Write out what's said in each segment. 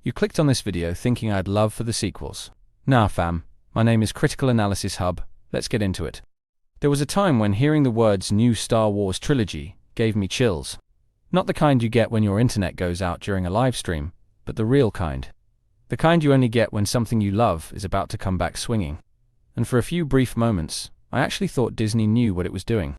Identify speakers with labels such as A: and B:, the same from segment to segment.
A: You clicked on this video thinking I'd love for the sequels. Nah fam, my name is Critical Analysis Hub, let's get into it. There was a time when hearing the words new Star Wars trilogy gave me chills. Not the kind you get when your internet goes out during a live stream, but the real kind. The kind you only get when something you love is about to come back swinging. And for a few brief moments, I actually thought Disney knew what it was doing.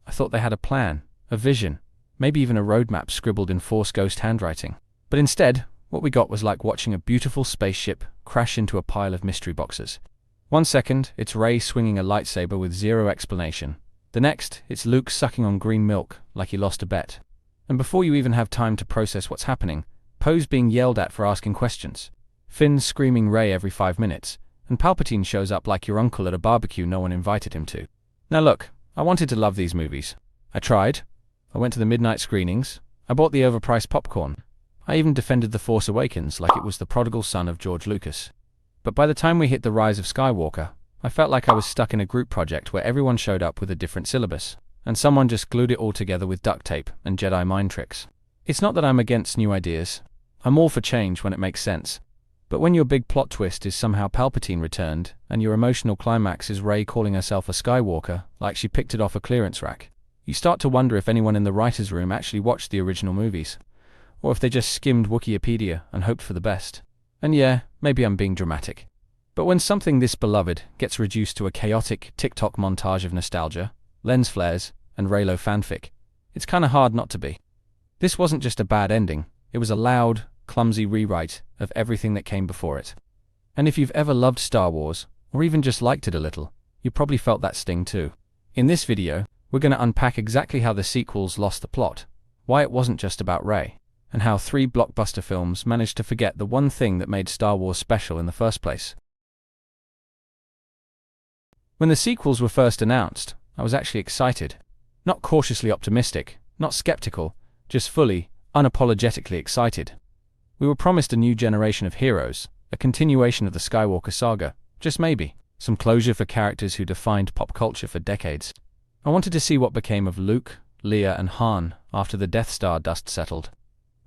A: I thought they had a plan, a vision, maybe even a roadmap scribbled in Force Ghost handwriting. But instead, what we got was like watching a beautiful spaceship crash into a pile of mystery boxes. 1 second, it's Rey swinging a lightsaber with zero explanation. The next, it's Luke sucking on green milk like he lost a bet. And before you even have time to process what's happening, Poe's being yelled at for asking questions. Finn's screaming Rey every 5 minutes, and Palpatine shows up like your uncle at a barbecue no one invited him to. Now look, I wanted to love these movies. I tried. I went to the midnight screenings. I bought the overpriced popcorn. I even defended The Force Awakens like it was the prodigal son of George Lucas. But by the time we hit The Rise of Skywalker, I felt like I was stuck in a group project where everyone showed up with a different syllabus, and someone just glued it all together with duct tape and Jedi mind tricks. It's not that I'm against new ideas. I'm all for change when it makes sense. But when your big plot twist is somehow Palpatine returned, and your emotional climax is Rey calling herself a Skywalker like she picked it off a clearance rack, you start to wonder if anyone in the writer's room actually watched the original movies, or if they just skimmed Wikipedia and hoped for the best. And yeah, maybe I'm being dramatic. But when something this beloved gets reduced to a chaotic TikTok montage of nostalgia, lens flares, and Reylo fanfic, it's kinda hard not to be. This wasn't just a bad ending, it was a loud, clumsy rewrite of everything that came before it. And if you've ever loved Star Wars, or even just liked it a little, you probably felt that sting too. In this video, we're gonna unpack exactly how the sequels lost the plot, why it wasn't just about Rey, and how 3 blockbuster films managed to forget the one thing that made Star Wars special in the first place. When the sequels were first announced, I was actually excited. Not cautiously optimistic, not skeptical, just fully, unapologetically excited. We were promised a new generation of heroes, a continuation of the Skywalker saga, just maybe, some closure for characters who defined pop culture for decades. I wanted to see what became of Luke, Leia, and Han after the Death Star dust settled.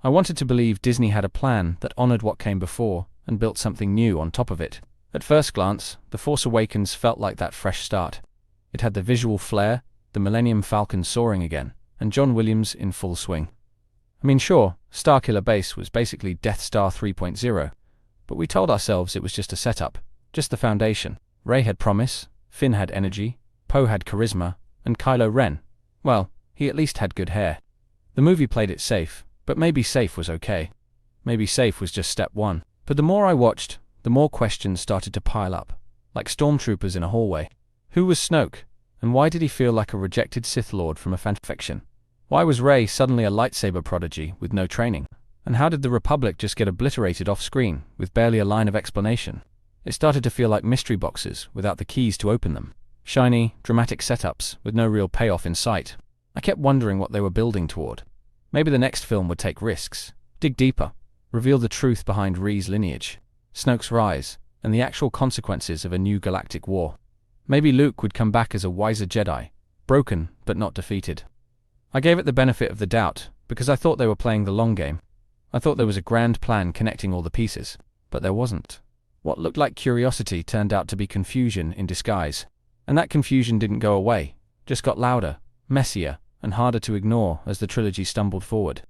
A: I wanted to believe Disney had a plan that honored what came before and built something new on top of it. At first glance, The Force Awakens felt like that fresh start. It had the visual flair, the Millennium Falcon soaring again, and John Williams in full swing. I mean sure, Starkiller Base was basically Death Star 3.0, but we told ourselves it was just a setup, just the foundation. Rey had promise, Finn had energy, Poe had charisma, and Kylo Ren, well, he at least had good hair. The movie played it safe, but maybe safe was okay. Maybe safe was just step 1. But the more I watched, the more questions started to pile up, like stormtroopers in a hallway. Who was Snoke? And why did he feel like a rejected Sith Lord from a fanfiction? Why was Rey suddenly a lightsaber prodigy with no training? And how did the Republic just get obliterated off-screen, with barely a line of explanation? It started to feel like mystery boxes without the keys to open them. Shiny, dramatic setups with no real payoff in sight. I kept wondering what they were building toward. Maybe the next film would take risks, dig deeper, reveal the truth behind Rey's lineage, Snoke's rise, and the actual consequences of a new galactic war. Maybe Luke would come back as a wiser Jedi, broken but not defeated. I gave it the benefit of the doubt because I thought they were playing the long game. I thought there was a grand plan connecting all the pieces, but there wasn't. What looked like curiosity turned out to be confusion in disguise. And that confusion didn't go away, just got louder, messier, and harder to ignore as the trilogy stumbled forward.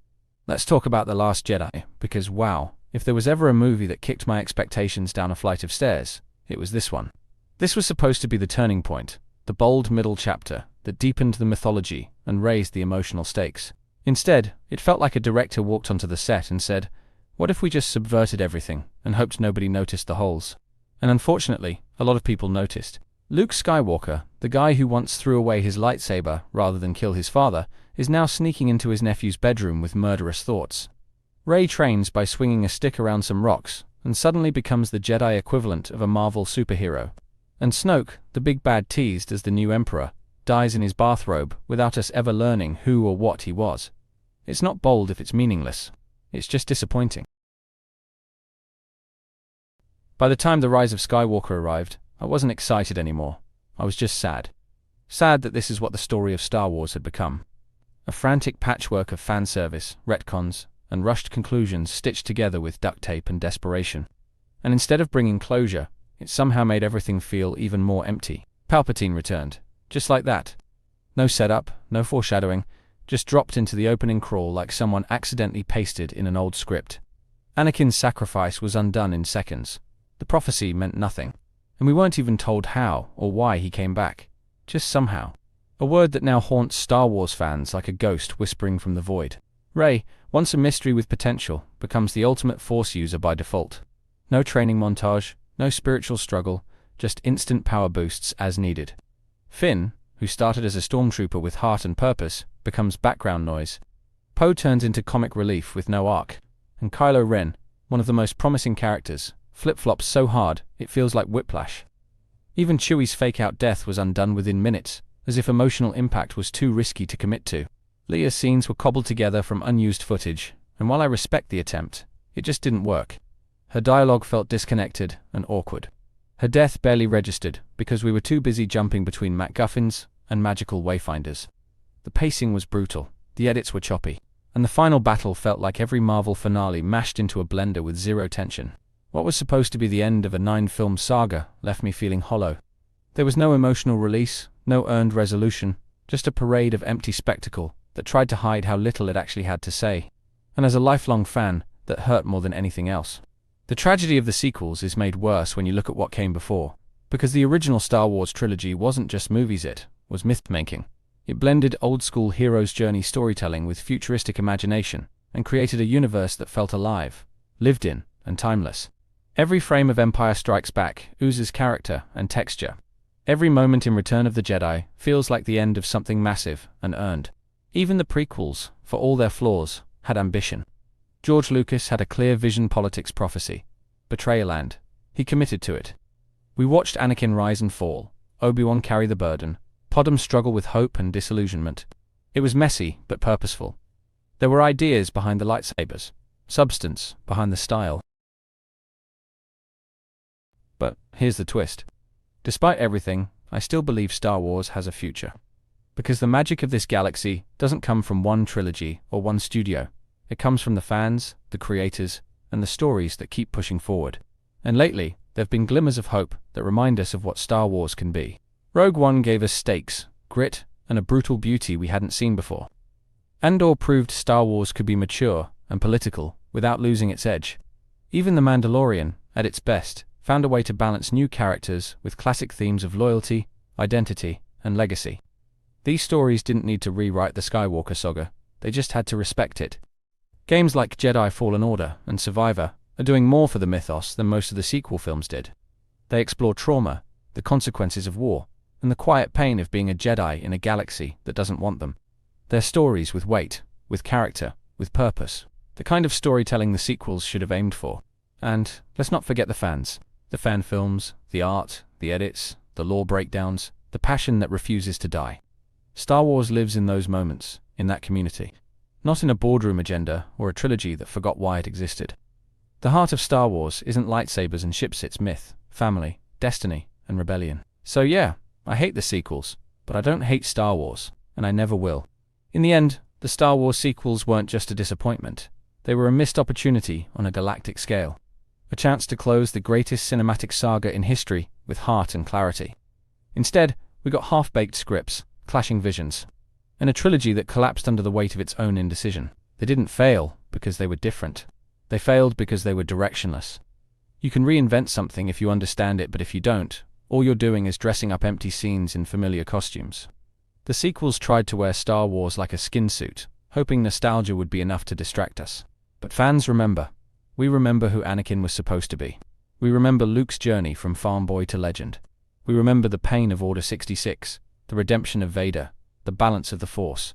A: Let's talk about The Last Jedi, because wow, if there was ever a movie that kicked my expectations down a flight of stairs, it was this one. This was supposed to be the turning point, the bold middle chapter that deepened the mythology and raised the emotional stakes. Instead, it felt like a director walked onto the set and said, what if we just subverted everything and hoped nobody noticed the holes? And unfortunately, a lot of people noticed. Luke Skywalker, the guy who once threw away his lightsaber rather than kill his father, is now sneaking into his nephew's bedroom with murderous thoughts. Rey trains by swinging a stick around some rocks and suddenly becomes the Jedi equivalent of a Marvel superhero. And Snoke, the big bad teased as the new emperor, dies in his bathrobe without us ever learning who or what he was. It's not bold if it's meaningless. It's just disappointing. By the time The Rise of Skywalker arrived, I wasn't excited anymore. I was just sad. Sad that this is what the story of Star Wars had become. A frantic patchwork of fan service, retcons, and rushed conclusions stitched together with duct tape and desperation. And instead of bringing closure, it somehow made everything feel even more empty. Palpatine returned, just like that. No setup, no foreshadowing, just dropped into the opening crawl like someone accidentally pasted in an old script. Anakin's sacrifice was undone in seconds. The prophecy meant nothing, and we weren't even told how or why he came back. Just somehow. A word that now haunts Star Wars fans like a ghost whispering from the void. Rey, once a mystery with potential, becomes the ultimate Force user by default. No training montage, no spiritual struggle, just instant power boosts as needed. Finn, who started as a stormtrooper with heart and purpose, becomes background noise. Poe turns into comic relief with no arc. And Kylo Ren, one of the most promising characters, flip-flops so hard it feels like whiplash. Even Chewie's fake-out death was undone within minutes, as if emotional impact was too risky to commit to. Leia's scenes were cobbled together from unused footage, and while I respect the attempt, it just didn't work. Her dialogue felt disconnected and awkward. Her death barely registered because we were too busy jumping between MacGuffins and magical wayfinders. The pacing was brutal, the edits were choppy, and the final battle felt like every Marvel finale mashed into a blender with zero tension. What was supposed to be the end of a 9-film saga left me feeling hollow. There was no emotional release, no earned resolution, just a parade of empty spectacle that tried to hide how little it actually had to say. And as a lifelong fan, that hurt more than anything else. The tragedy of the sequels is made worse when you look at what came before, because the original Star Wars trilogy wasn't just movies, it was myth-making. It blended old-school hero's journey storytelling with futuristic imagination and created a universe that felt alive, lived in, and timeless. Every frame of Empire Strikes Back oozes character and texture. Every moment in Return of the Jedi feels like the end of something massive and earned. Even the prequels, for all their flaws, had ambition. George Lucas had a clear vision politics prophecy. Betrayal and he committed to it. We watched Anakin rise and fall, Obi-Wan carry the burden, Padme struggle with hope and disillusionment. It was messy but purposeful. There were ideas behind the lightsabers, substance behind the style. But here's the twist. Despite everything, I still believe Star Wars has a future. Because the magic of this galaxy doesn't come from one trilogy or one studio. It comes from the fans, the creators, and the stories that keep pushing forward. And lately, there have been glimmers of hope that remind us of what Star Wars can be. Rogue One gave us stakes, grit, and a brutal beauty we hadn't seen before. Andor proved Star Wars could be mature and political without losing its edge. Even The Mandalorian, at its best, found a way to balance new characters with classic themes of loyalty, identity, and legacy. These stories didn't need to rewrite the Skywalker saga, they just had to respect it. Games like Jedi Fallen Order and Survivor are doing more for the mythos than most of the sequel films did. They explore trauma, the consequences of war, and the quiet pain of being a Jedi in a galaxy that doesn't want them. They're stories with weight, with character, with purpose, the kind of storytelling the sequels should have aimed for. And let's not forget the fans. The fan films, the art, the edits, the lore breakdowns, the passion that refuses to die. Star Wars lives in those moments, in that community. Not in a boardroom agenda or a trilogy that forgot why it existed. The heart of Star Wars isn't lightsabers and ships, it's myth, family, destiny, and rebellion. So yeah, I hate the sequels, but I don't hate Star Wars, and I never will. In the end, the Star Wars sequels weren't just a disappointment. They were a missed opportunity on a galactic scale. A chance to close the greatest cinematic saga in history with heart and clarity. Instead, we got half-baked scripts, clashing visions, and a trilogy that collapsed under the weight of its own indecision. They didn't fail because they were different. They failed because they were directionless. You can reinvent something if you understand it, but if you don't, all you're doing is dressing up empty scenes in familiar costumes. The sequels tried to wear Star Wars like a skin suit, hoping nostalgia would be enough to distract us. But fans remember. We remember who Anakin was supposed to be. We remember Luke's journey from farm boy to legend. We remember the pain of Order 66, the redemption of Vader, the balance of the Force.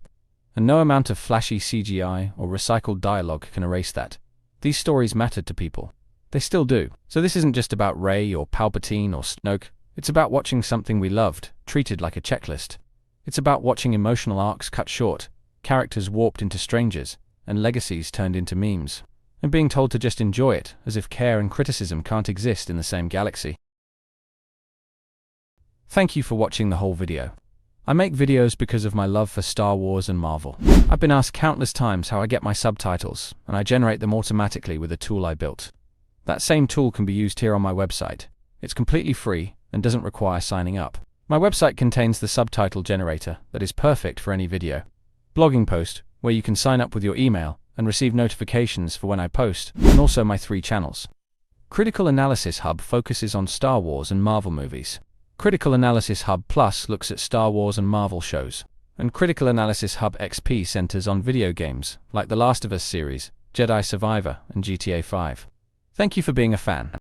A: And no amount of flashy CGI or recycled dialogue can erase that. These stories mattered to people. They still do. So this isn't just about Rey or Palpatine or Snoke. It's about watching something we loved, treated like a checklist. It's about watching emotional arcs cut short, characters warped into strangers, and legacies turned into memes. And being told to just enjoy it, as if care and criticism can't exist in the same galaxy. Thank you for watching the whole video. I make videos because of my love for Star Wars and Marvel. I've been asked countless times how I get my subtitles, and I generate them automatically with a tool I built. That same tool can be used here on my website. It's completely free and doesn't require signing up. My website contains the subtitle generator that is perfect for any video. Blogging post, where you can sign up with your email and receive notifications for when I post, and also my 3 channels. Critical Analysis Hub focuses on Star Wars and Marvel movies. Critical Analysis Hub Plus looks at Star Wars and Marvel shows. And Critical Analysis Hub XP centers on video games, like the Last of Us series, Jedi Survivor, and GTA 5. Thank you for being a fan.